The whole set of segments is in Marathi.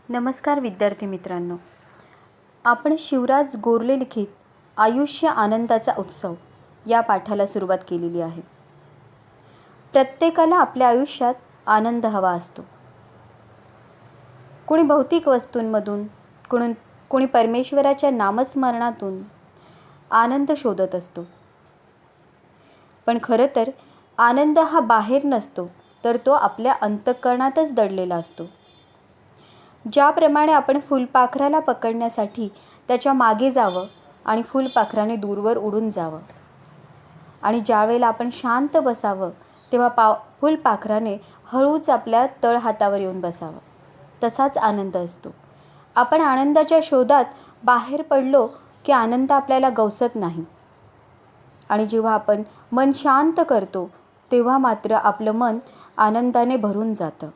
नमस्कार विद्यार्थी मित्रांनो, आपण शिवराज गोरले लिखित आयुष्य आनंदाचा उत्सव या पाठाला सुरुवात केलेली आहे. प्रत्येकाला आपल्या आयुष्यात आनंद हवा असतो. कोणी भौतिक वस्तूंमधून, कोणी परमेश्वराच्या नामस्मरणातून आनंद शोधत असतो. पण खरं तर आनंद हा बाहेर नसतो, तर तो आपल्या अंतःकरणातच दडलेला असतो. ज्याप्रमाणे आपण फुलपाखराला पकडण्यासाठी त्याच्या मागे जावं आणि फुलपाखराने दूरवर उडून जावं, आणि ज्यावेळेला आपण शांत बसावं तेव्हा फुलपाखराने हळूच आपल्या तळहातावर येऊन बसावं, तसाच आनंद असतो. आपण आनंदाच्या शोधात बाहेर पडलो की आनंद आपल्याला गवसत नाही, आणि जेव्हा आपण मन शांत करतो तेव्हा मात्र आपलं मन आनंदाने भरून जातं.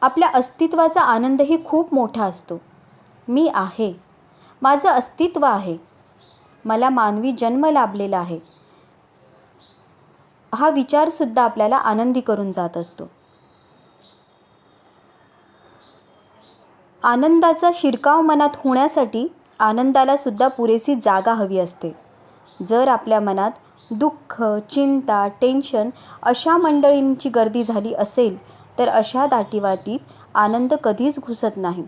आपल्या अस्तित्वाचा आनंदही खूप मोठा असतो. मी आहे, माझं अस्तित्व आहे, मला मानवी जन्म लाभलेला आहे, हा विचारसुद्धा आपल्याला आनंदी करून जात असतो. आनंदाचा शिरकाव मनात होण्यासाठी आनंदाला सुद्धा पुरेशी जागा हवी असते. जर आपल्या मनात दुःख, चिंता, टेन्शन अशा मंडळींची गर्दी झाली असेल तर अशा दाटीवाटीत आनंद कधीच घुसत नाही.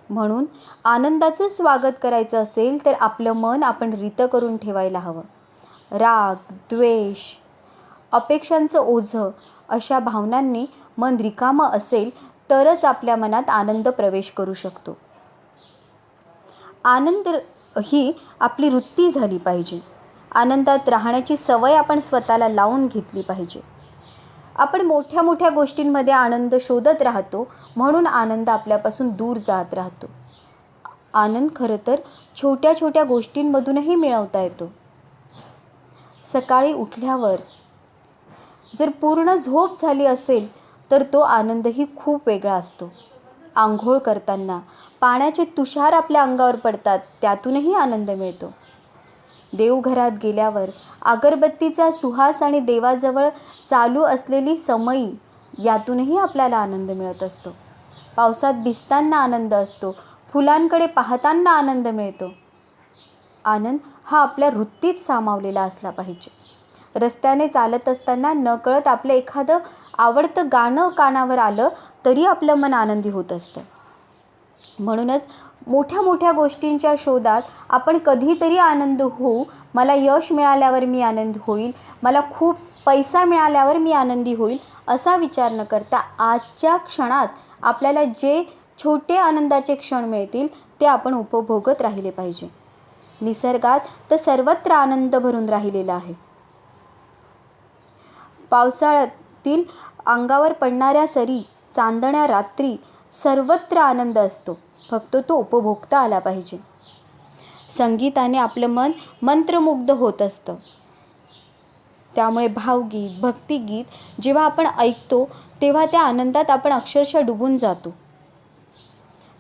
म्हणून आनंदाचं स्वागत करायचं असेल तर आपलं मन आपण रितं करून ठेवायला हवं. राग, द्वेष, अपेक्षांचं ओझं अशा भावनांनी मन रिकामं असेल तरच आपल्या मनात आनंद प्रवेश करू शकतो. आनंद ही आपली वृत्ती झाली पाहिजे. आनंदात राहण्याची सवय आपण स्वतःला लावून घेतली पाहिजे. आपण मोठ्या मोठ्या गोष्टींमध्ये आनंद शोधत राहतो, म्हणून आनंद आपल्यापासून दूर जात राहतो. आनंद खरं तर छोट्या छोट्या गोष्टींमधूनही मिळवता येतो. सकाळी उठल्यावर जर पूर्ण झोप झाली असेल तर तो आनंदही खूप वेगळा असतो. आंघोळ करताना पाण्याचे तुषार आपल्या अंगावर पडतात, त्यातूनही आनंद मिळतो. देवघरात गेल्यावर अगरबत्तीचा सुहास आणि देवाजवळ चालू असलेली समई, यातूनही आपल्याला आनंद मिळत असतो. पावसात भिजताना आनंद असतो, फुलांकडे पाहताना आनंद मिळतो. आनंद हा आपल्या वृत्तीत सामावलेला असला पाहिजे. रस्त्याने चालत असताना नकळत आपलं एखादं आवडतं गाणं कानावर आलं तरी आपलं मन आनंदी होत असतं. म्हणूनच मोठ्या मोठ्या गोष्टींच्या शोधात आपण कधीतरी आनंद होऊ, मला यश मिळाल्यावर मी आनंदी होईल, मला खूप पैसा मिळाल्यावर मी आनंदी होईल, असा विचार न करता आजच्या क्षणात आपल्याला जे छोटे आनंदाचे क्षण मिळतील ते आपण उपभोगत राहिले पाहिजे. निसर्गात तर सर्वत्र आनंद भरून राहिलेला आहे. पावसाळ्यातील अंगावर पडणाऱ्या सरी, चांदण्या रात्री, सर्वत्र आनंद असतो, फक्त तो उपभोगता आला पाहिजे. संगीताने आपलं मन मंत्रमुग्ध होत असतं. त्यामुळे भावगीत, भक्तिगीत जेव्हा आपण ऐकतो तेव्हा त्या आनंदात आपण अक्षरशः डुबून जातो.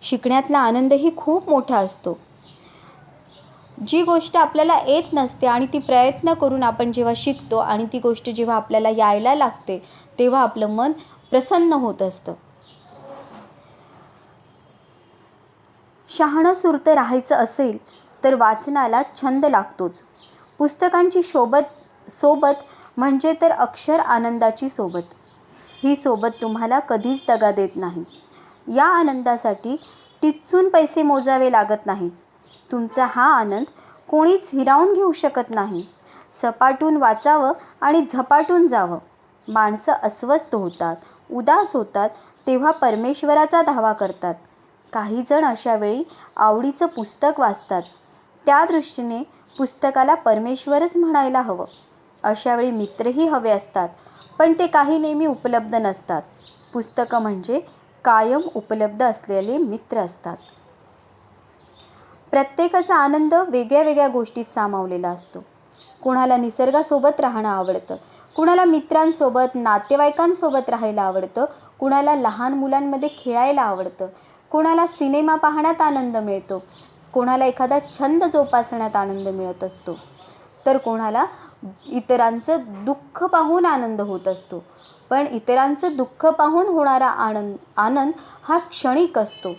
शिकण्यातला आनंदही खूप मोठा असतो. जी गोष्ट आपल्याला येत नसते आणि ती प्रयत्न करून आपण जेव्हा शिकतो आणि ती गोष्ट जेव्हा आपल्याला यायला लागते तेव्हा आपलं मन प्रसन्न होत असतं. शहाणं सुरतं राहायचं असेल तर वाचनाला छंद लागतोच. पुस्तकांची सोबत म्हणजे तर अक्षर आनंदाची सोबत. ही सोबत तुम्हाला कधीच दगा देत नाही. या आनंदासाठी टिचून पैसे मोजावे लागत नाहीत. तुमचा हा आनंद कोणीच हिरावून घेऊ शकत नाही. सपाटून वाचावं आणि झपाटून जावं. माणसं अस्वस्थ होतात, उदास होतात तेव्हा परमेश्वराचा धावा करतात. काही जण अशा वेळी आवडीचं पुस्तक वाचतात. त्या दृष्टीने पुस्तकाला परमेश्वरच म्हणायला हवं. अशा वेळी मित्रही हवे असतात, पण ते काही नेहमी उपलब्ध नसतात. पुस्तकं म्हणजे कायम उपलब्ध असलेले मित्र असतात. प्रत्येकाचा आनंद वेगळ्या वेगळ्या गोष्टीत सामावलेला असतो. कुणाला निसर्गासोबत राहणं आवडतं, कुणाला मित्रांसोबत, नातेवाईकांसोबत राहायला आवडतं, कुणाला लहान मुलांमध्ये खेळायला आवडतं, कुणाला सिनेमा पाहण्यात आनंद मिळतो, कोणाला एखादा छंद जोपासण्यात आनंद मिळत असतो, तर कोणाला इतरांचं दुःख पाहून आनंद होत असतो. पण इतरांचं दुःख पाहून होणारा आनंद हा क्षणिक असतो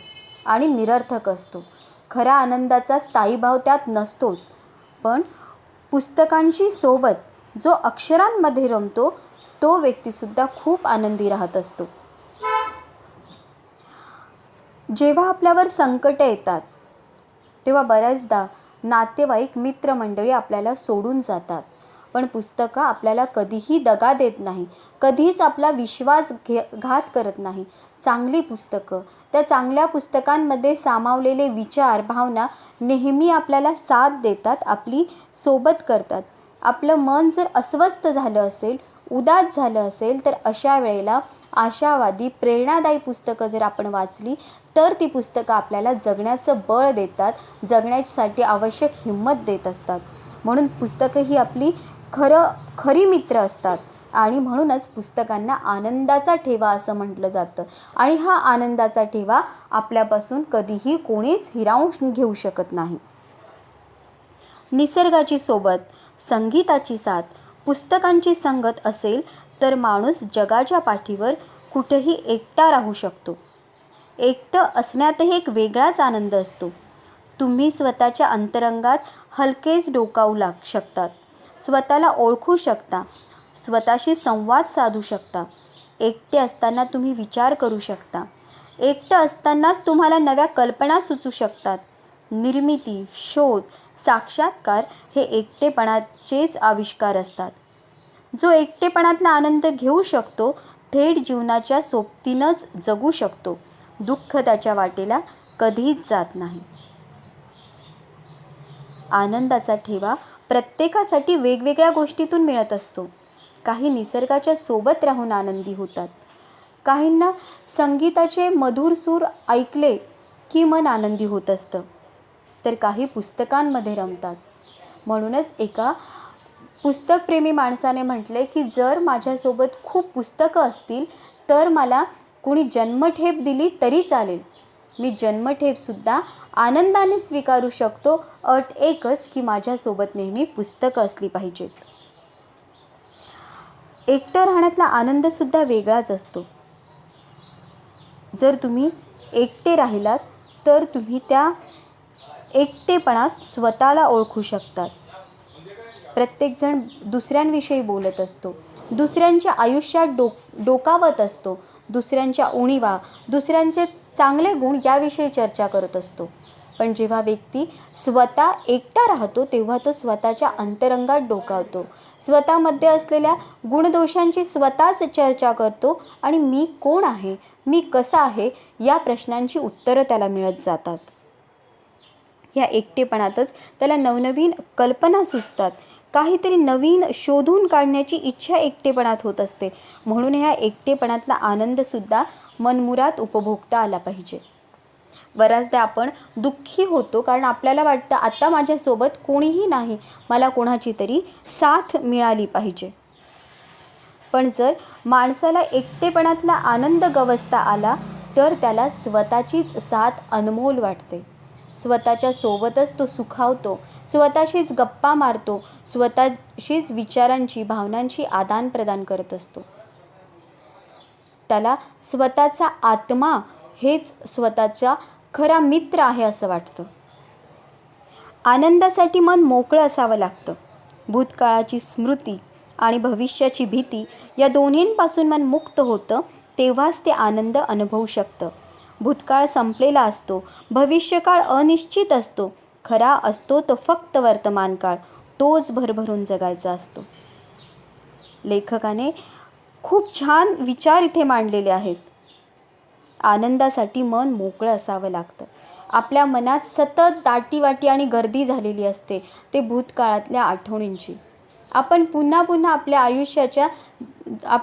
आणि निरर्थक असतो. खरा आनंदाचा स्थायी भाव त्यात नसतोच. पण पुस्तकांची सोबत जो अक्षरांमध्ये रमतो तो व्यक्तीसुद्धा खूप आनंदी राहत असतो. जेव्हा आपल्यावर संकटे येतात तेव्हा बऱ्याचदा नातेवाईक, मित्रमंडळी आपल्याला सोडून जातात. पण पुस्तकं आपल्याला कधीही दगा देत नाही, कधीच आपला विश्वासघात करत नाही. चांगली पुस्तकं, त्या चांगल्या पुस्तकांमध्ये सामावलेले विचार, भावना नेहमी आपल्याला साथ देतात, आपली सोबत करतात. आपलं मन जर अस्वस्थ झालं असेल, उदास झालं असेल, तर अशा वेळेला आशावादी, प्रेरणादायी पुस्तकं जर आपण वाचली तर ती पुस्तकं आपल्याला जगण्याचं बळ देतात, जगण्यासाठी आवश्यक हिंमत देत असतात. म्हणून पुस्तकं ही आपली खरी मित्र असतात आणि म्हणूनच पुस्तकांना आनंदाचा ठेवा असं म्हटलं जातं. आणि हा आनंदाचा ठेवा आपल्यापासून कधीही कोणीच हिरावून घेऊ शकत नाही. निसर्गाची सोबत, संगीताची साथ, पुस्तकांची संगत असेल तर माणूस जगाच्या पाठीवर कुठेही एकटा राहू शकतो. एकटं असण्यातही एक वेगळाच आनंद असतो. तुम्ही स्वतःच्या अंतरंगात हलकेच डोकावू शकतात, स्वतःला ओळखू शकता, स्वतःशी संवाद साधू शकता. एकटे असताना तुम्ही विचार करू शकता. एकटं असतानाच तुम्हाला नव्या कल्पना सुचू शकतात. निर्मिती, शोध, साक्षात्कार हे एकटेपणाचेच आविष्कार असतात. जो एकटेपणातला आनंद घेऊ शकतो थेट जीवनाच्या सोबतीनंच जगू शकतो. दुःख त्याच्या वाटेला कधीच जात नाही. आनंदाचा ठेवा प्रत्येकासाठी वेगवेगळ्या गोष्टीतून मिळत असतो. काही निसर्गाच्या सोबत राहून आनंदी होतात, काहींना संगीताचे मधुर सूर ऐकले की मन आनंदी होत असतं, तर काही पुस्तकांमध्ये रमतात. म्हणूनच एका पुस्तकप्रेमी माणसाने म्हटले की जर माझ्यासोबत खूप पुस्तकं असतील तर मला कोणी जन्मठेप दिली तरी चालेल, मी जन्मठेपसुद्धा आनंदाने स्वीकारू शकतो. अट एकच की माझ्यासोबत नेहमी पुस्तकं असली पाहिजेत. एकटं राहण्यातला आनंदसुद्धा वेगळाच असतो. जर तुम्ही एकटे राहिलात तर तुम्ही त्या एकटेपणात स्वतःला ओळखू शकतात. प्रत्येकजण दुसऱ्यांविषयी बोलत असतो, दुसऱ्यांच्या आयुष्यात डोकावत असतो, दुसऱ्यांच्या उणीवा, दुसऱ्यांचे चांगले गुण याविषयी चर्चा करत असतो. पण जेव्हा व्यक्ती स्वतः एकटा राहतो तेव्हा तो स्वतःच्या अंतरंगात डोकावतो, स्वतःमध्ये असलेल्या गुणदोषांची स्वतःच चर्चा करतो आणि मी कोण आहे, मी कसा आहे या प्रश्नांची उत्तरं त्याला मिळत जातात. ह्या एकटेपणातच त्याला नवनवीन कल्पना सुचतात, काहीतरी नवीन शोधून काढण्याची इच्छा एकटेपणात होत असते. म्हणून ह्या एकटेपणातला आनंदसुद्धा मनमुराद उपभोगता आला पाहिजे. बऱ्याचदा आपण दुःखी होतो कारण आपल्याला वाटतं आता माझ्यासोबत कोणीही नाही, मला कोणाची तरी साथ मिळाली पाहिजे. पण जर माणसाला एकटेपणातला आनंद गवसता आला तर त्याला स्वतःचीच साथ अनमोल वाटते. स्वतःच्या सोबतच तो सुखावतो, स्वतःशीच गप्पा मारतो, स्वतःशीच विचारांची, भावनांची आदानप्रदान करत असतो. त्याला स्वतःचा आत्मा हेच स्वतःचा खरा मित्र आहे असं वाटतं. आनंदासाठी मन मोकळं असावं लागतं. भूतकाळाची स्मृती आणि भविष्याची भीती या दोन्हींपासून मन मुक्त होतं तेव्हाच ते आनंद अनुभवू शकतं. भूतकाळ संपलेला असतो, भविष्यकाळ अनिश्चित असतो, खरा असतो तो फक्त वर्तमान काळ, तोच भरभरून जगायचा असतो. लेखकाने खूप छान विचार इथे मांडलेले आहेत. आनंदासाठी मन मोकळं असावं लागतं. आपल्या मनात सतत दाटीवाटी आणि गर्दी झालेली असते ते भूतकाळातल्या आठवणींची. आपण पुन्हा पुन्हा आपल्या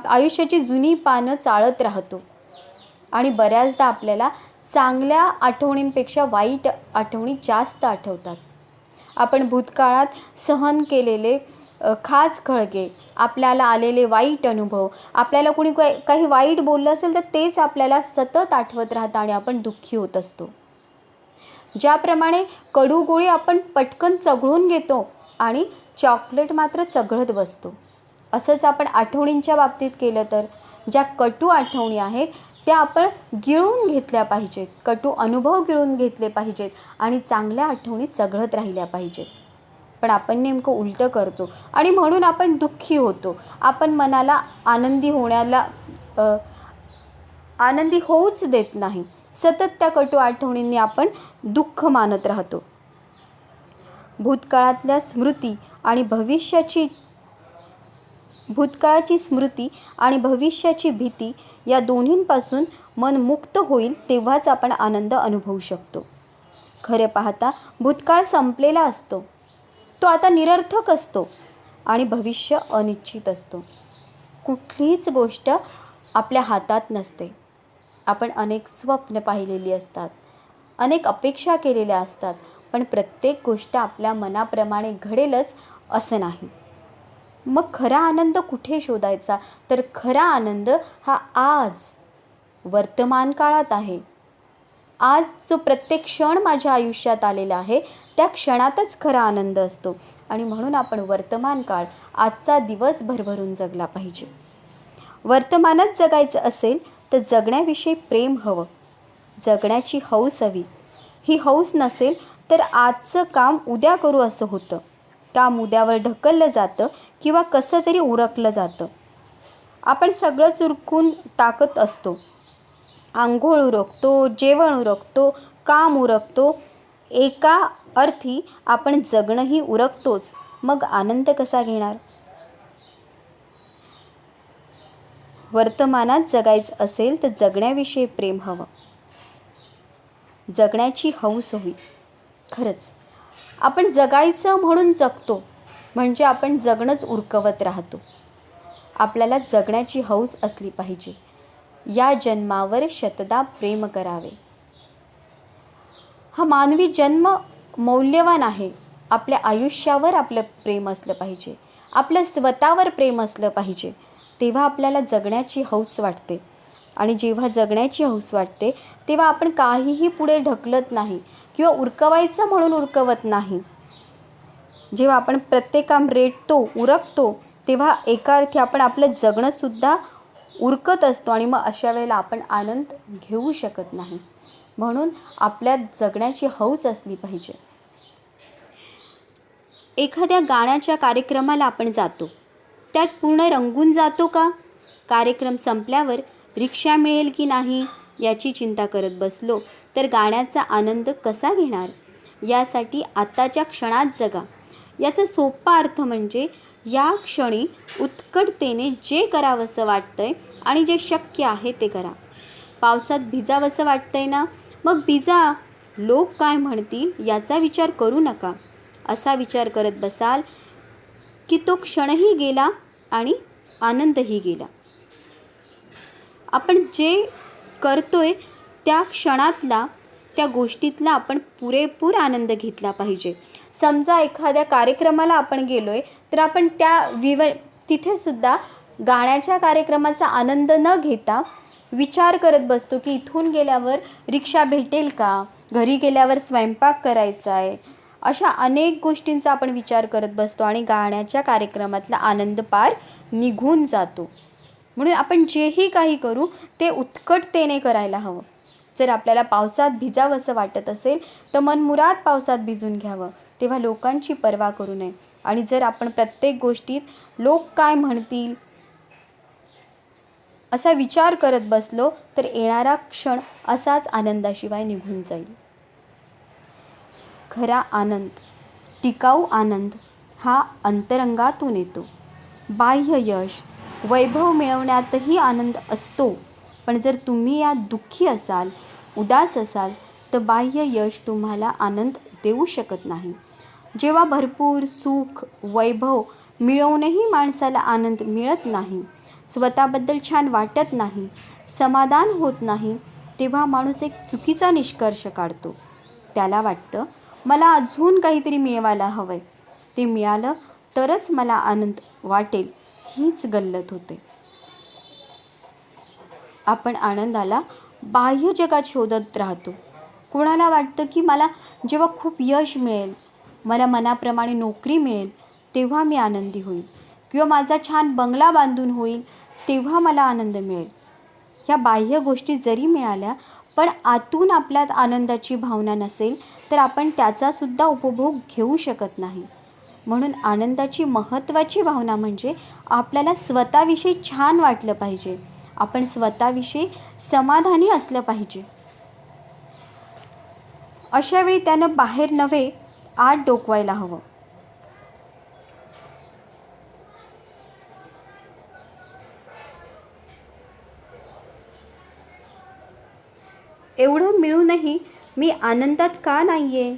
आयुष्याची जुनी पानं चाळत राहतो आणि बऱ्याचदा आपल्याला चांगल्या आठवणींपेक्षा वाईट आठवणी जास्त आठवतात. आपण भूतकाळात सहन केलेले खास खळगे, आपल्याला आलेले वाईट अनुभव, आपल्याला कोणी काही वाईट बोललं असेल तर तेच आपल्याला सतत आठवत राहतं आणि आपण दुःखी होत असतो. ज्याप्रमाणे कडू गोळी आपण पटकन चघळून घेतो आणि चॉकलेट मात्र चघळत बसतो, असंच आपण आठवणींच्या बाबतीत केलं तर ज्या कटू आठवणी आहेत त्या आपण गिळून घेतल्या पाहिजेत, कटू अनुभव गिळून घेतले पाहिजेत आणि चांगल्या आठवणी चघळत राहिल्या पाहिजेत. पण आपण नेमकं उलटं करतो आणि म्हणून आपण दुःखी होतो. आपण मनाला आनंदी होऊच देत नाही. सतत त्या कटू आठवणींनी आपण दुःख मानत राहतो. भूतकाळाची स्मृती आणि भविष्याची भीती या दोन्हींपासून मन मुक्त होईल तेव्हाच आपण आनंद अनुभवू शकतो. खरे पाहता भूतकाळ संपलेला असतो, तो आता निरर्थक असतो आणि भविष्य अनिश्चित असतो. कुठलीच गोष्ट आपल्या हातात नसते. आपण अनेक स्वप्न पाहिलेली असतात, अनेक अपेक्षा केलेल्या असतात, पण प्रत्येक गोष्ट आपल्या मनाप्रमाणे घडेलच असं नाही. मग खरा आनंद कुठे शोधायचा? तर खरा आनंद हा आज वर्तमान काळात आहे. आज जो प्रत्येक क्षण माझ्या आयुष्यात आलेला आहे त्या क्षणातच खरा आनंद असतो आणि म्हणून आपण वर्तमान काळ, आजचा दिवस भरभरून जगला पाहिजे. वर्तमानात जगायचं असेल तर जगण्याविषयी प्रेम हवं, जगण्याची हौस हवी. ही हौस नसेल तर आजचं काम उद्या करू असं होतं. काम उद्यावर ढकललं जातं किंवा कसं तरी उरकलं जातं. आपण सगळंच उरकून टाकत असतो. आंघोळ उरकतो, जेवण उरकतो, काम उरकतो. एका अर्थी आपण जगणंही उरकतोच. मग आनंद कसा घेणार? वर्तमानात जगायचं असेल तर जगण्याविषयी प्रेम हवं, जगण्याची हौस हवी. खरंच आपण जगायचं म्हणून जगतो, म्हणजे आपण जगणंच उरकवत राहतो. आपल्याला जगण्याची हौस असली पाहिजे. या जन्मावर शतदा प्रेम करावे. हा मानवी जन्म मौल्यवान आहे. आपल्या आयुष्यावर आपलं प्रेम असलं पाहिजे, आपलं स्वतःवर प्रेम असलं पाहिजे. तेव्हा आपल्याला जगण्याची हौस वाटते आणि जेव्हा जगण्याची हौस वाटते तेव्हा आपण काहीही पुढे ढकलत नाही किंवा उरकवायचं म्हणून उरकवत नाही. जेव्हा आपण प्रत्येक काम रेटतो, उरकतो, तेव्हा एका अर्थी आपण आपलं जगणंसुद्धा उरकत असतो आणि मग अशा वेळेला आपण आनंद घेऊ शकत नाही. म्हणून आपल्यात जगण्याची हौस असली पाहिजे. एखाद्या गाण्याच्या कार्यक्रमाला आपण जातो, त्यात पूर्ण रंगून जातो का? कार्यक्रम संपल्यावर रिक्षा मिळेल की नाही याची चिंता करत बसलो तर गाण्याचा आनंद कसा घेणार? यासाठी आताच्या क्षणात जगा. याचा सोपा अर्थ म्हणजे या क्षणी उत्कटतेने जे करावंसं वाटतंय आणि जे शक्य आहे ते करा. पावसात भिजावंसं वाटतंय ना, मग भिजा. लोक काय म्हणतील याचा विचार करू नका. असा विचार करत बसाल की तो क्षणही गेला आणि आनंदही गेला. आपण जे करतोय त्या क्षणातला, त्या गोष्टीतला आपण पुरेपूर आनंद घेतला पाहिजे. समजा एखाद्या कार्यक्रमाला आपण गेलोय तर आपण तिथेसुद्धा गाण्याच्या कार्यक्रमाचा आनंद न घेता विचार करत बसतो की इथून गेल्यावर रिक्षा भेटेल का, घरी गेल्यावर स्वयंपाक करायचा आहे. अशा अनेक गोष्टींचा आपण विचार करत बसतो आणि गाण्याच्या कार्यक्रमातला आनंद पार निघून जातो. म्हणून आपण जेही काही करू ते उत्कटतेने करायला हवं. जर आपल्याला पावसात भिजावंसं वाटत असेल तर मनमुराद पावसात भिजून घ्यावं. तेव्हा लोकांची पर्वा करू नये. आणि जर आपण प्रत्येक गोष्टीत लोक काय म्हणतील असा विचार करत बसलो तर येणारा क्षण असाच आनंदाशिवाय निघून जाईल. खरा आनंद, टिकाऊ आनंद हा अंतरंगातून येतो. बाह्य यश, वैभव मिळवण्यातही आनंद असतो. पण जर तुम्ही यात दुःखी असाल, उदास असाल तर बाह्य यश तुम्हाला आनंद देऊ शकत नाही. जेव्हा भरपूर सुख, वैभव मिळवूनही माणसाला आनंद मिळत नाही, स्वतःबद्दल छान वाटत नाही, समाधान होत नाही, तेव्हा माणूस एक चुकीचा निष्कर्ष काढतो. त्याला वाटतं मला अजून काहीतरी मिळवायला हवं आहे, ते मिळालं तरच मला आनंद वाटेल. हीच गल्लत होते. आपण आनंदाला बाह्य जगात शोधत राहतो. कोणाला वाटतं की मला जेव्हा खूप यश मिळेल, मला मनाप्रमाणे नोकरी मिळेल, तेव्हा मी आनंदी होईल किंवा माझा छान बंगला बांधून होईल तेव्हा मला आनंद मिळेल. ह्या बाह्य गोष्टी जरी मिळाल्या पण आतून आपल्यात आनंदाची भावना नसेल तर आपण त्याचासुद्धा उपभोग घेऊ शकत नाही. म्हणून आनंदाची महत्त्वाची भावना म्हणजे आपल्याला स्वतःविषयी छान वाटलं पाहिजे. आपण स्वतःविषयी समाधानी असलं पाहिजे. अशावेळी त्यानं बाहेर नव्हे आत डोकवायला हवं. एवढं मिळूनही मी आनंदात का नाही आहे?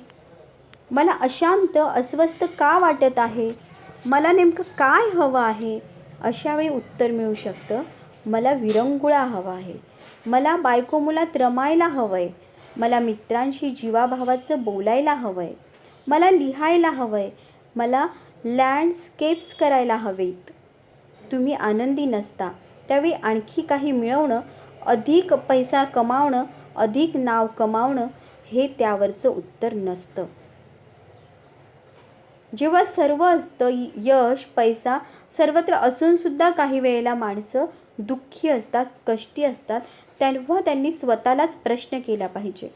मला अशांत अस्वस्थ का वाटत आहे? मला नेमकं काय हवं आहे? अशावेळी उत्तर मिळू शकतं, मला विरंगुळा हवा आहे. मला बायको मुलात रमायला हवं आहे. मला मित्रांशी जीवाभावाचं बोलायला हवं आहे. मला लिहायला हवं आहे. मला लँडस्केप्स करायला हवेत. तुम्ही आनंदी नसता त्यावेळी आणखी काही मिळवणं, अधिक पैसा कमावणं, अधिक नाव कमावणं हे त्यावरचं उत्तर नसतं. जेव्हा सर्व असतं, यश पैसा सर्वत्र असूनसुद्धा काही वेळेला माणसं दुःखी असतात, कष्टी असतात, तेव्हा त्यांनी स्वतःलाच प्रश्न केला पाहिजे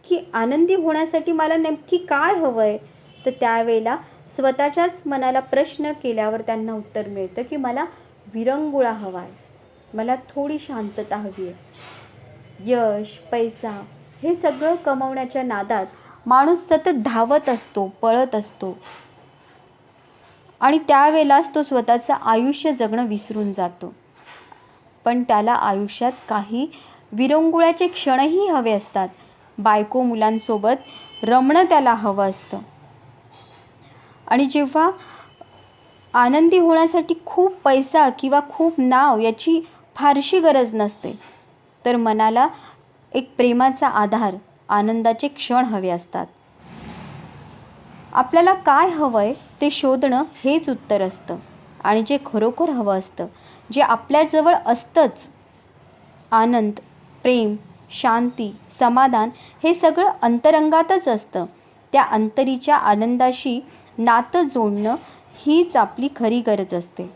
की आनंदी होण्यासाठी मला नेमकी काय हवं आहे? तर त्यावेळेला स्वतःच्याच मनाला प्रश्न केल्यावर त्यांना उत्तर मिळतं की मला विरंगुळा हवा आहे. मला थोडी शांतता हवी आहे. यश पैसा हे सगळं कमवण्याच्या नादात माणूस सतत धावत असतो, पळत असतो आणि त्यावेळेलाच तो स्वतःचं आयुष्य जगणं विसरून जातो. पण त्याला आयुष्यात काही विरंगुळ्याचे क्षणही हवे असतात. बायको मुलांसोबत रमणं त्याला हवं असतं. आणि जेव्हा आनंदी होण्यासाठी खूप पैसा किंवा खूप नाव याची फारशी गरज नसते, तर मनाला एक प्रेमाचा आधार, आनंदाचे क्षण हवे असतात. आपल्याला काय हवं आहे ते शोधणं हेच उत्तर असतं. आणि जे खरोखर हवं असतं, जे आपल्याजवळ असतंच, आनंद, प्रेम, शांती, समाधान हे सगळं अंतरंगातच असतं. त्या अंतरीच्या आनंदाशी नातं जोडणं हीच आपली खरी गरज असते.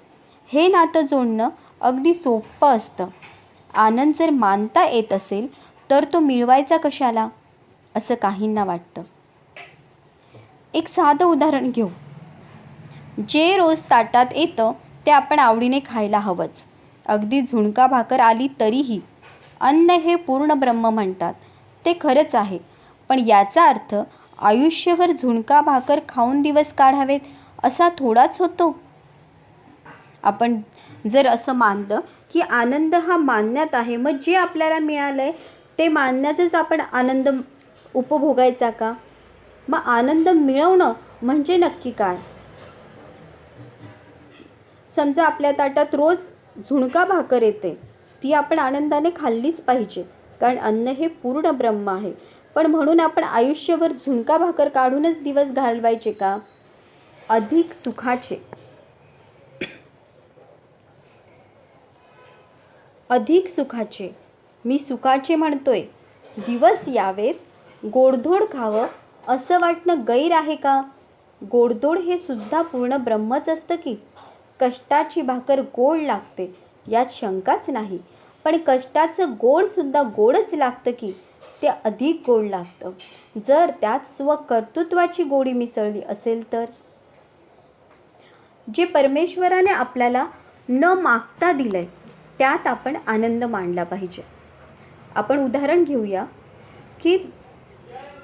हे नातं जोडणं अगदी सोपं असतं. आनंद जर मानता येत असेल तर तो मिळवायचा कशाला, असं काहींना वाटतं. एक साधं उदाहरण घेऊ. जे रोज ताटात येतं ते आपण आवडीने खायला हवंच. अगदी झुणका भाकर आली तरीही. अन्न हे पूर्ण ब्रह्म म्हणतात, ते खरंच आहे. पण याचा अर्थ आयुष्यभर झुणका भाकर खाऊन दिवस काढावेत असा थोडाच होतो. आपण जर असं मानलं की आनंद हा मानण्यात आहे, मग जे आपल्याला मिळालं आहे ते मानण्याचाच आपण आनंद उपभोगायचा का? मग आनंद मिळवणं म्हणजे नक्की काय? समजा आपल्या ताटात रोज झुणका भाकर येते, ती आपण आनंदाने खाल्लीच पाहिजे, कारण अन्न हे पूर्ण ब्रह्म आहे. पण म्हणून आपण आयुष्यभर झुणका भाकर काढूनच दिवस घालवायचे का? अधिक सुखाचे मी सुखाचे म्हणतोय, दिवस यावेत, गोडधोड खावं असं वाटणं गैर आहे का? गोडधोड हे सुद्धा पूर्ण ब्रह्मच असतं की. कष्टाची भाकर गोड लागते यात शंकाच नाही, पण कष्टाचं गोडसुद्धा गोडच लागतं की. ते अधिक गोड लागतं जर त्यात स्वकर्तृत्वाची गोडी मिसळली असेल तर. जे परमेश्वराने आपल्याला न मागता दिलंय त्यात आपण आनंद मानला पाहिजे. आपण उदाहरण घेऊया की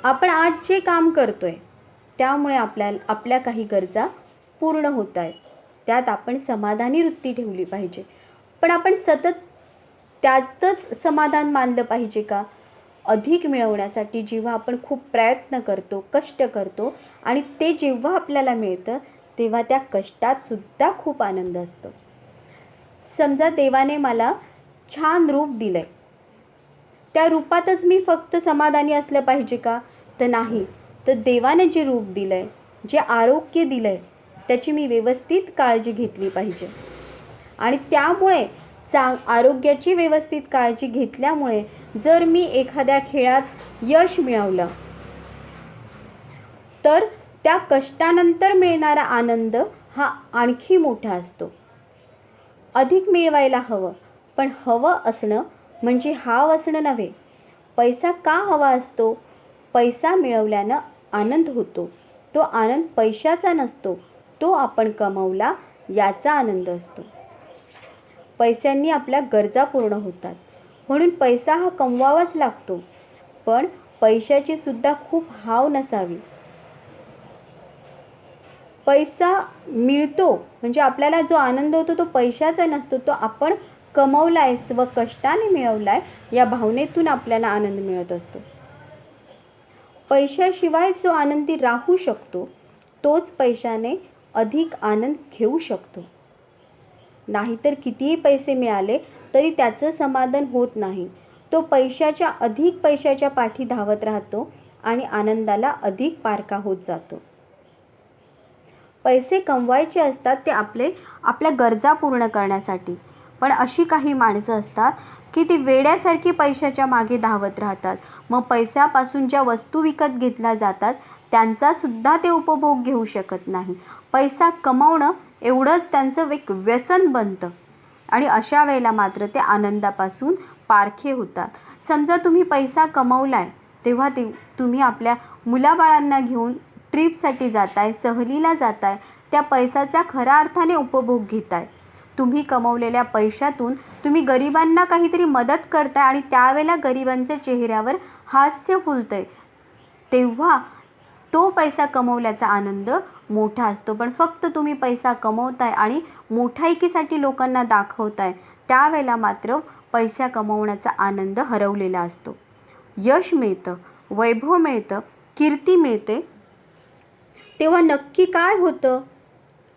आपण आज जे काम करतोय त्यामुळे आपल्या काही गरजा पूर्ण होत आहेत, त्यात आपण समाधानी वृत्ती ठेवली पाहिजे. पण आपण सतत त्यातच समाधान मानलं पाहिजे का? अधिक मिळवण्यासाठी जेव्हा आपण खूप प्रयत्न करतो, कष्ट करतो आणि ते जेव्हा आपल्याला मिळतं तेव्हा त्या कष्टात सुद्धा खूप आनंद असतो. समजा देवाने मला छान रूप दिलंय, त्या रूपातच मी फक्त समाधानी असलं पाहिजे का? तर नाही. तर देवाने जे रूप दिलंय, जे आरोग्य दिलंय, त्याची मी व्यवस्थित काळजी घेतली पाहिजे. आणि त्यामुळे आरोग्याची व्यवस्थित काळजी घेतल्यामुळे जर मी एखाद्या खेळात यश मिळवलं तर त्या कष्टानंतर मिळणारा आनंद हा आणखी मोठा असतो. अधिक मिळवायला हवं, पण हवं असणं म्हणजे हाव असणं नव्हे. पैसा का हवा असतो? पैसा मिळवल्यानं आनंद होतो. तो आनंद पैशाचा नसतो, तो आपण कमवला याचा आनंद असतो. पैशांनी आपल्या गरजा पूर्ण होतात, म्हणून पैसा हा कमवावाच लागतो. पण पैशाची सुद्धा खूप हाव नसावी. पैसा मिळतो म्हणजे आपल्याला जो आनंद होतो तो पैशाचा नसतो, तो आपण कमवलाय, स्वकष्टाने मिळवलाय या भावनेतून आपल्याला आनंद मिळत असतो. पैशाशिवाय जो आनंदी राहू शकतो तोच पैशाने अधिक आनंद घेऊ शकतो. नाहीतर कितीही पैसे मिळाले तरी त्याचं समाधान होत नाही. तो अधिक पैशाच्या पाठी धावत राहतो आणि आनंदाला अधिक पारखा होत जातो. पैसे कमवायचे असतात ते आपल्या गरजा पूर्ण करण्यासाठी. पण अशी काही माणसं असतात की ती वेड्यासारखी पैशाच्या मागे धावत राहतात. मग पैशापासून ज्या वस्तू विकत घेतल्या जातात त्यांचासुद्धा ते उपभोग घेऊ शकत नाही. पैसा कमवणं एवढंच त्यांचं एक व्यसन बनतं आणि अशा वेळेला मात्र ते आनंदापासून पारखे होतात. समजा तुम्ही पैसा कमवलाय तेव्हा तुम्ही आपल्या मुलाबाळांना घेऊन ट्रीपसाठी जाताय, सहलीला जाताय, त्या पैशाचा खऱ्या अर्थाने उपभोग घेताय. तुम्ही कमवलेल्या पैशातून तुम्ही गरिबांना काहीतरी मदत करताय आणि त्यावेळेला गरिबांच्या चेहऱ्यावर हास्य फुलतंय, तेव्हा तो पैसा कमवल्याचा आनंद मोठा असतो. पण फक्त तुम्ही पैसा कमवताय आणि मोठाईकीसाठी लोकांना दाखवताय, त्यावेळेला मात्र पैसा कमवण्याचा आनंद हरवलेला असतो. यश मिळतं, वैभव मिळतं, कीर्ती मिळते, तेव्हा नक्की काय होतं?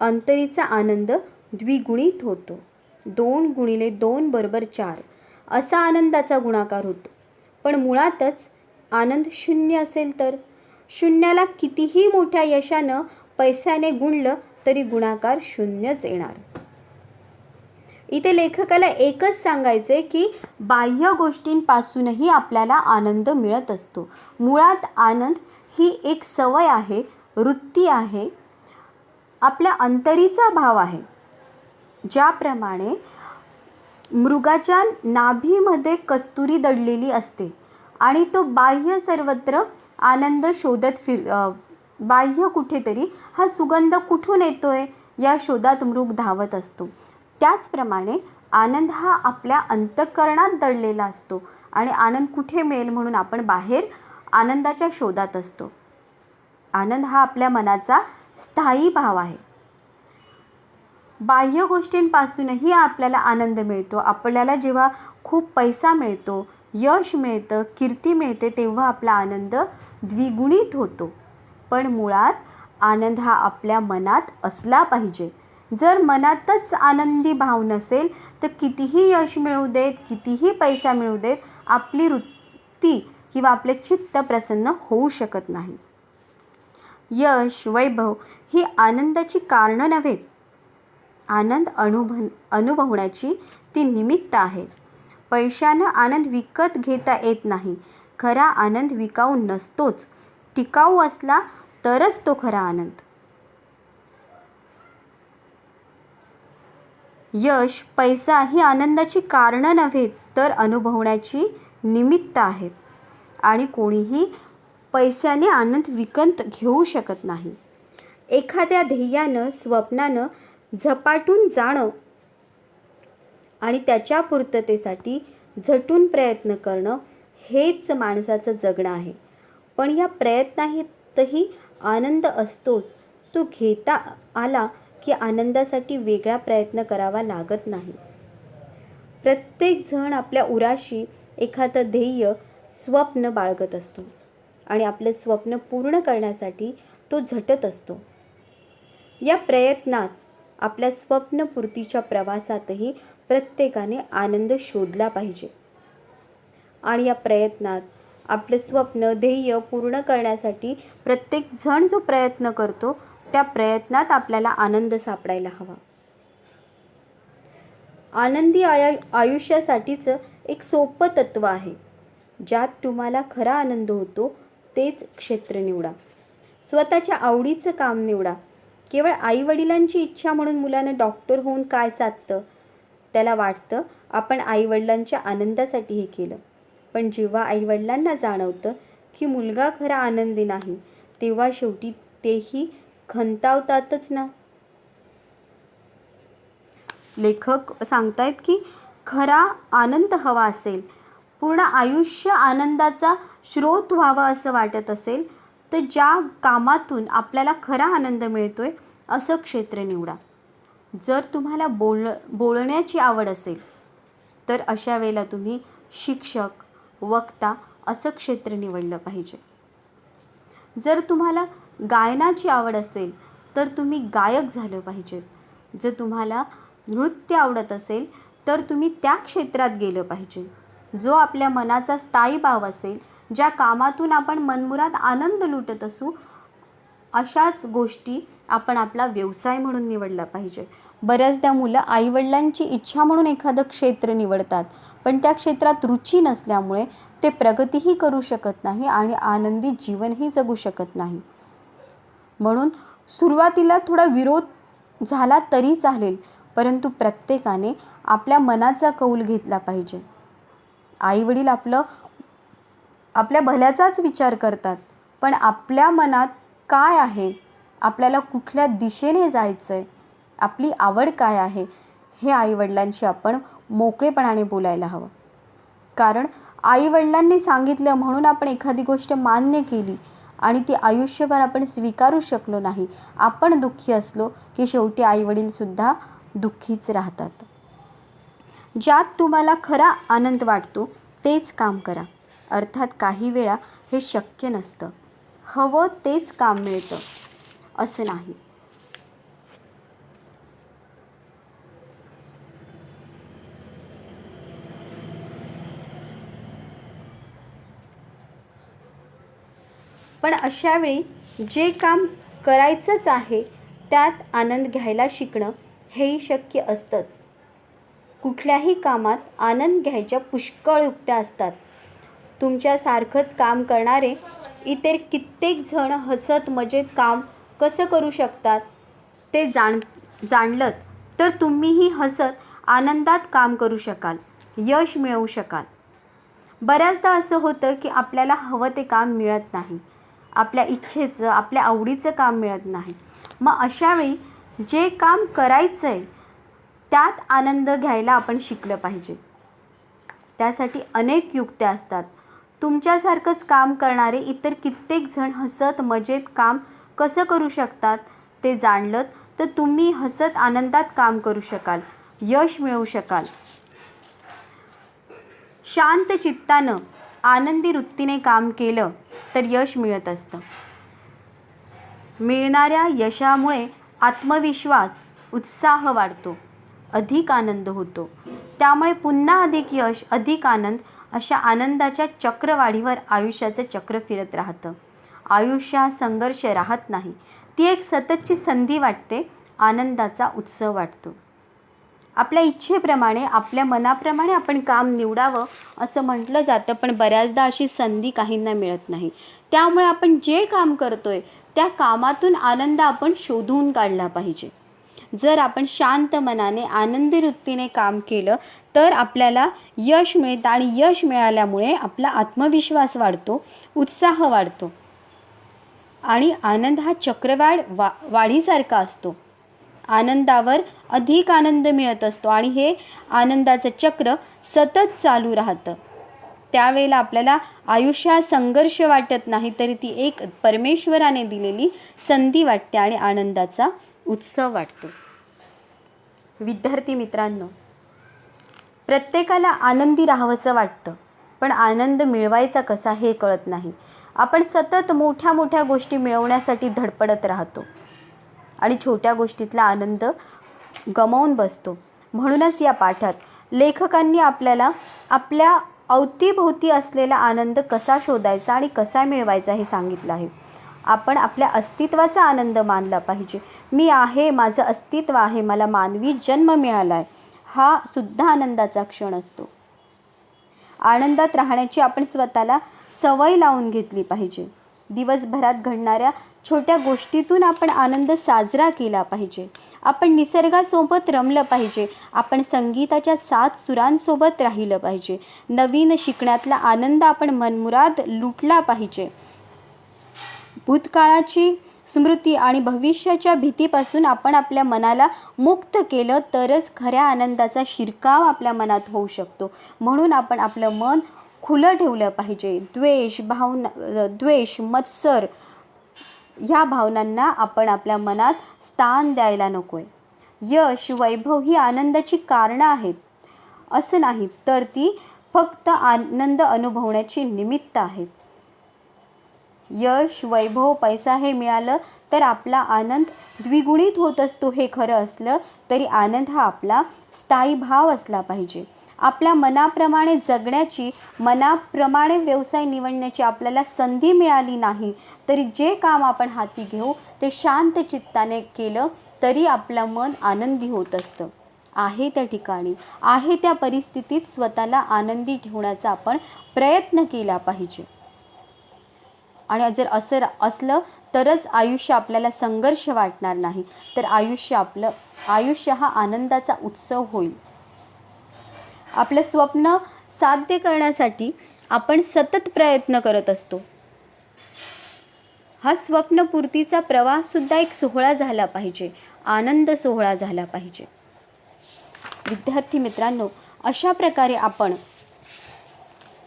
अंतरीचा आनंद द्विगुणित होतो. 2 गुणिले 2 बरोबर 4 असा आनंदाचा गुणाकार होतो. पण मुळातच आनंद शून्य असेल तर शून्याला कितीही मोठ्या यशानं पैशाने गुणलं तरी गुणाकार शून्यच येणार. इथे लेखकाला एकच सांगायचे की बाह्य गोष्टींपासूनही आपल्याला आनंद मिळत असतो. मुळात आनंद ही एक सवय आहे, वृत्ती आहे, आपल्या अंतरीचा भाव आहे. ज्याप्रमाणे मृगाच्या नाभीमध्ये कस्तुरी दडलेली असते आणि तो बाह्य सर्वत्र आनंद शोधत बाह्य कुठेतरी हा सुगंध कुठून येतोय या शोधात मृग धावत असतो. त्याचप्रमाणे आनंद हा आपल्या अंतःकरणात दडलेला असतो आणि आनंद कुठे मिळेल म्हणून आपण बाहेर आनंदाच्या शोधात असतो. आनंद हा आपल्या मनाचा स्थायी भाव आहे. बाह्य गोष्टींपासूनही आपल्याला आनंद मिळतो. आपल्याला जेव्हा खूप पैसा मिळतो, यश मिळतं, कीर्ती मिळते, तेव्हा आपला आनंद द्विगुणित होतो. पण मुळात आनंद हा आपल्या मनात असला पाहिजे. जर मनातच आनंदी भाव नसेल तर कितीही यश मिळू देत, कितीही पैसा मिळू देत, आपली वृत्ती किंवा आपले चित्त प्रसन्न होऊ शकत नाही. यश, वैभव ही आनंदाची कारणं नव्हेत. आनंद अनुभवण्याची ती निमित्त आहे. पैशानं आनंद विकत घेता येत नाही. खरा आनंद विकाऊ नसतोच, टिकाऊ असला तरच तो खरा आनंद. यश, पैसा ही आनंदाची कारणं नव्हेत तर अनुभवण्याची निमित्त आहेत आणि कोणीही पैशाने आनंद विकत घेऊ शकत नाही. एखाद्या ध्येयानं, स्वप्नानं झपाटून जाणं आणि त्याच्या पूर्ततेसाठी झटून प्रयत्न करणं हेच माणसाचं जगणं आहे. पण या प्रयत्नातही आनंद असतोच. तो घेता आला की आनंदासाठी वेगळा प्रयत्न करावा लागत नाही. प्रत्येकजण आपल्या उराशी एखादं ध्येय, स्वप्न बाळगत असतो आणि आपलं स्वप्न पूर्ण करण्यासाठी तो झटत असतो. या प्रयत्नात, आपल्या स्वप्नपूर्तीच्या प्रवासातही प्रत्येकाने आनंद शोधला पाहिजे आणि या प्रयत्नात आपलं स्वप्न, ध्येय पूर्ण करण्यासाठी प्रत्येकजण जो प्रयत्न करतो त्या प्रयत्नात आपल्याला आनंद सापडायला हवा. आनंदी आयुष्यासाठीचं एक सोपं तत्त्व आहे. ज्यात तुम्हाला खरा आनंद होतो तेच क्षेत्र निवडा. स्वतःच्या आवडीचं काम निवडा. केवळ आईवडिलांची इच्छा म्हणून मुलानं डॉक्टर होऊन काय साधतं? त्याला वाटतं आपण आईवडिलांच्या आनंदासाठी हे केलं. पण जेव्हा आईवडिलांना जाणवतं की मुलगा खरा आनंदी नाही, तेव्हा शेवटी तेही खंतावतातच ना. लेखक सांगतायत की खरा आनंद हवा असेल, पूर्ण आयुष्य आनंदाचा स्रोत व्हावा असं वाटत असेल, तर ज्या कामातून आपल्याला खरा आनंद मिळतोय असं क्षेत्र निवडा. जर तुम्हाला बोलण्याची आवड असेल तर अशा वेळेला तुम्ही शिक्षक, वक्ता असं क्षेत्र निवडलं पाहिजे. जर तुम्हाला गायनाची आवड असेल तर तुम्ही गायक झालं पाहिजे. जर तुम्हाला नृत्य आवडत असेल तर तुम्ही त्या क्षेत्रात गेलं पाहिजे. जो आपल्या मनाचा स्थायी भाव असेल, ज्या कामातून आपण मनमुराद आनंद लुटत असू, अशाच गोष्टी आपण आपला व्यवसाय म्हणून निवडला पाहिजे. बऱ्याचदा मुलं आईवडिलांची इच्छा म्हणून एखादं क्षेत्र निवडतात, पण त्या क्षेत्रात रुची नसल्यामुळे ते प्रगतीही करू शकत नाही आणि आनंदी जीवनही जगू शकत नाही. म्हणून सुरुवातीला थोडा विरोध झाला तरी चालेल, परंतु प्रत्येकाने आपल्या मनाचा कौल घेतला पाहिजे. आईवडील आपल्या भल्याचाच विचार करतात, पण आपल्या मनात काय आहे, आपल्याला कुठल्या दिशेने जायचं आहे, आपली आवड काय आहे, हे आईवडिलांशी आपण मोकळेपणाने बोलायला हवं. कारण आईवडिलांनी सांगितलं म्हणून आपण एखादी गोष्ट मान्य केली आणि ती आयुष्यभर आपण स्वीकारू शकलो नाही, आपण दुःखी असलो की शेवटी आईवडीलसुद्धा दुःखीच राहतात. ज्यात तुम्हाला खरा आनंद वाटतो तेच काम करा. अर्थात काही वेळा हे शक्य नसतं, हवं तेच काम मिळतं असं नाही. पण अशावेळी जे काम करायचंच आहे त्यात आनंद घ्यायला शिकणं हेही शक्य असतंच. कुठल्याही कामात आनंद घ्यायच्या पुष्कळ युक्त्या असतात. तुमच्यासारखंच काम करणारे इतर कित्येक जण हसत मजेत काम कसं करू शकतात ते जाणलंत तर तुम्हीही हसत आनंदात काम करू शकाल, यश मिळवू शकाल. बऱ्याचदा असं होतं की आपल्याला हवं ते काम मिळत नाही, आपल्या इच्छेचं, आपल्या आवडीचं काम मिळत नाही. मग अशावेळी जे काम करायचं आहे त्यात आनंद घ्यायला आपण शिकलं पाहिजे. त्यासाठी अनेक युक्त्या असतात. तुमच्यासारखंच काम करणारे इतर कित्येक जण हसत मजेत काम कसं करू शकतात ते जाणलं तर तुम्ही हसत आनंदात काम करू शकाल, यश मिळवू शकाल. शांत चित्तानं आनंदी वृत्तीने काम केलं तर यश मिळत असतं. मिळणाऱ्या यशामुळे आत्मविश्वास, उत्साह वाढतो, अधिक आनंद होतो. त्यामुळे पुन्हा अधिक यश, अधिक आनंद अशा आनंदाच्या चक्रवाढीवर आयुष्याचं चक्र फिरत राहतं. आयुष्यात संघर्ष राहत नाही, ती एक सततची संधी वाटते, आनंदाचा उत्सव वाटतो. आपल्या इच्छेप्रमाणे, आपल्या मनाप्रमाणे आपण काम निवडावं असं म्हटलं जातं, पण बऱ्याचदा अशी संधी काहींना मिळत नाही. त्यामुळे आपण जे काम करतोय त्या कामातून आनंद आपण शोधून काढला पाहिजे. जर आपण शांत मनाने आनंदी वृत्तीने काम केलं तर आपल्याला यश मिळतं आणि यश मिळाल्यामुळे आपला आत्मविश्वास वाढतो, उत्साह वाढतो आणि आनंद हा वाढीसारखा असतो. आनंदावर अधिक आनंद मिळत असतो आणि हे आनंदाचं चक्र सतत चालू राहतं. त्यावेळेला आपल्याला आयुष्यात संघर्ष वाटत नाही, तरी ती एक परमेश्वराने दिलेली संधी वाटते आणि आनंदाचा उत्सव वाटतो. विद्यार्थी मित्रांनो, प्रत्येकाला आनंदी राहावंसं वाटतं, पण आनंद मिळवायचा कसा हे कळत नाही. आपण सतत मोठ्या मोठ्या गोष्टी मिळवण्यासाठी धडपडत राहतो आणि छोट्या गोष्टीतला आनंद गमावून बसतो. म्हणूनच या पाठात लेखकांनी आपल्याला आपल्या अवतीभोवती असलेला आनंद कसा शोधायचा आणि कसा मिळवायचा हे सांगितलं आहे. आपण आपल्या अस्तित्वाचा आनंद मानला पाहिजे. मी आहे, माझं अस्तित्व आहे, मला मानवी जन्म मिळाला आहे, हा सुद्धा आनंदाचा क्षण असतो. आनंदात राहण्याची आपण स्वतःला सवय लावून घेतली पाहिजे. दिवसभरात घडणाऱ्या छोट्या गोष्टीतून आपण आनंद साजरा केला पाहिजे. आपण निसर्गासोबत रमलं पाहिजे. आपण संगीताच्या 7 सुरांसोबत राहिलं पाहिजे. नवीन शिकण्यातला आनंद आपण मनमुराद लुटला पाहिजे. भूतकाळाची स्मृती आणि भविष्याच्या भीतीपासून आपण आपल्या मनाला मुक्त केलं तरच खऱ्या आनंदाचा शिरकाव आपल्या मनात होऊ शकतो. म्हणून आपण आपलं मन खुलं ठेवलं पाहिजे. द्वेष, मत्सर ह्या भावनांना आपण आपल्या मनात स्थान द्यायला नको आहे. यश, वैभव ही आनंदाची कारणं आहेत असं नाही, तर ती फक्त आनंद अनुभवण्याची निमित्त आहेत. यश, वैभव, पैसा हे मिळालं तर आपला आनंद द्विगुणित होत असतो हे खरं असलं तरी आनंद हा आपला स्थायी भाव असला पाहिजे. आपल्या मनाप्रमाणे जगण्याची, मनाप्रमाणे व्यवसाय निवडण्याची आपल्याला संधी मिळाली नाही तरी जे काम आपण हाती घेऊ ते शांत चित्ताने केलं तरी आपलं मन आनंदी होत असतं. आहे त्या ठिकाणी, आहे त्या परिस्थितीत स्वतःला आनंदी ठेवण्याचा आपण प्रयत्न केला पाहिजे. आणि जर असं असलं तरच आयुष्य आपल्याला संघर्ष वाटणार नाही, तर आयुष्य हा आनंदाचा उत्सव होईल. आपलं स्वप्न साध्य करण्यासाठी आपण सतत प्रयत्न करत असतो. हा स्वप्नपूर्तीचा प्रवाससुद्धा एक सोहळा झाला पाहिजे, आनंद सोहळा झाला पाहिजे. विद्यार्थी मित्रांनो, अशा प्रकारे आपण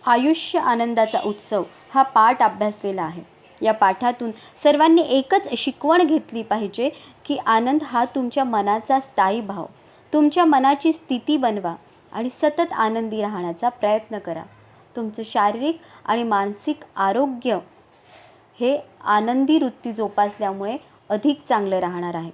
आयुष्य आनंदाचा उत्सव हा पाठ अभ्यासलेला आहे. या पाठातून सर्वांनी एकच शिकवण घेतली पाहिजे की आनंद हा तुमच्या मनाचा स्थायी भाव, तुमच्या मनाची स्थिती बनवा आणि सतत आनंदी राहण्याचा प्रयत्न करा. तुमचं शारीरिक आणि मानसिक आरोग्य हे आनंदी वृत्ती जोपासल्यामुळे अधिक चांगलं राहणार आहे.